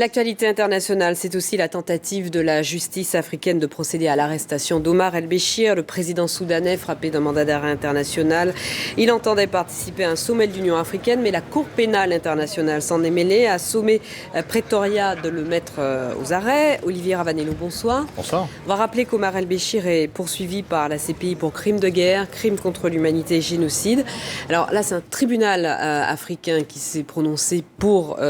L'actualité internationale, c'est aussi la tentative de la justice africaine de procéder à l'arrestation d'Omar El-Béchir, le président soudanais frappé d'un mandat d'arrêt international. Il entendait participer à un sommet de l'Union africaine, mais la Cour pénale internationale s'en est mêlée, a sommé Pretoria de le mettre aux arrêts. Olivier Ravanello, bonsoir. Bonsoir. On va rappeler qu'Omar El-Béchir est poursuivi par la CPI pour crimes de guerre, crimes contre l'humanité et génocide. Alors là, c'est un tribunal africain qui s'est prononcé pour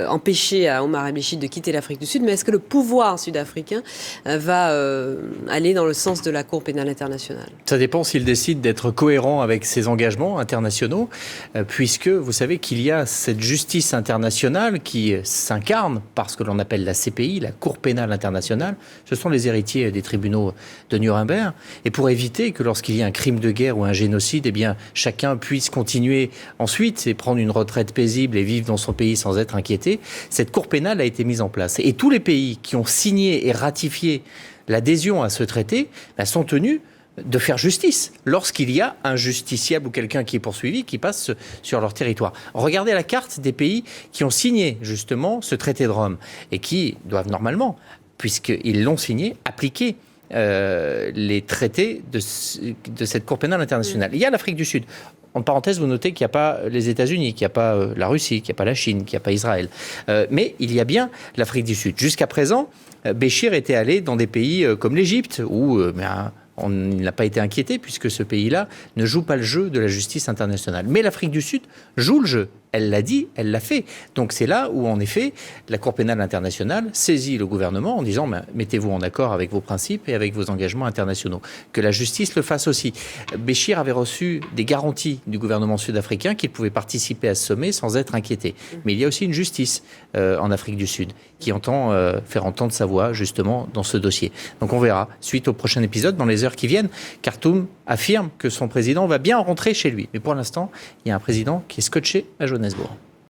empêcher à Omar El-Béchir de quitter l'Afrique du Sud, mais est-ce que le pouvoir sud-africain va aller dans le sens de la Cour pénale internationale ? Ça dépend s'il décide d'être cohérent avec ses engagements internationaux, puisque vous savez qu'il y a cette justice internationale qui s'incarne par ce que l'on appelle la CPI, la Cour pénale internationale. Ce sont les héritiers des tribunaux de Nuremberg. Et pour éviter que lorsqu'il y a un crime de guerre ou un génocide, eh bien, chacun puisse continuer ensuite et prendre une retraite paisible et vivre dans son pays sans être inquiété, cette Cour pénale a été mise en place. Et tous les pays qui ont signé et ratifié l'adhésion à ce traité sont tenus de faire justice lorsqu'il y a un justiciable ou quelqu'un qui est poursuivi qui passe sur leur territoire. Regardez la carte des pays qui ont signé justement ce traité de Rome et qui doivent normalement, puisqu'ils l'ont signé, appliquer les traités de cette Cour pénale internationale. Il y a l'Afrique du Sud. En parenthèse, vous notez qu'il n'y a pas les États-Unis, qu'il n'y a pas la Russie, qu'il n'y a pas la Chine, qu'il n'y a pas Israël. Mais il y a bien l'Afrique du Sud. Jusqu'à présent, Béchir était allé dans des pays comme l'Égypte, où on n'a pas été inquiété, puisque ce pays-là ne joue pas le jeu de la justice internationale. Mais l'Afrique du Sud joue le jeu. Elle l'a dit, elle l'a fait. Donc c'est là où, en effet, la Cour pénale internationale saisit le gouvernement en disant mettez-vous en accord avec vos principes et avec vos engagements internationaux. Que la justice le fasse aussi. Béchir avait reçu des garanties du gouvernement sud-africain qu'il pouvait participer à ce sommet sans être inquiété. Mais il y a aussi une justice en Afrique du Sud qui entend faire entendre sa voix, justement, dans ce dossier. Donc on verra, suite au prochain épisode, dans les heures qui viennent, Khartoum affirme que son président va bien rentrer chez lui. Mais pour l'instant, il y a un président qui est scotché à Johannesburg.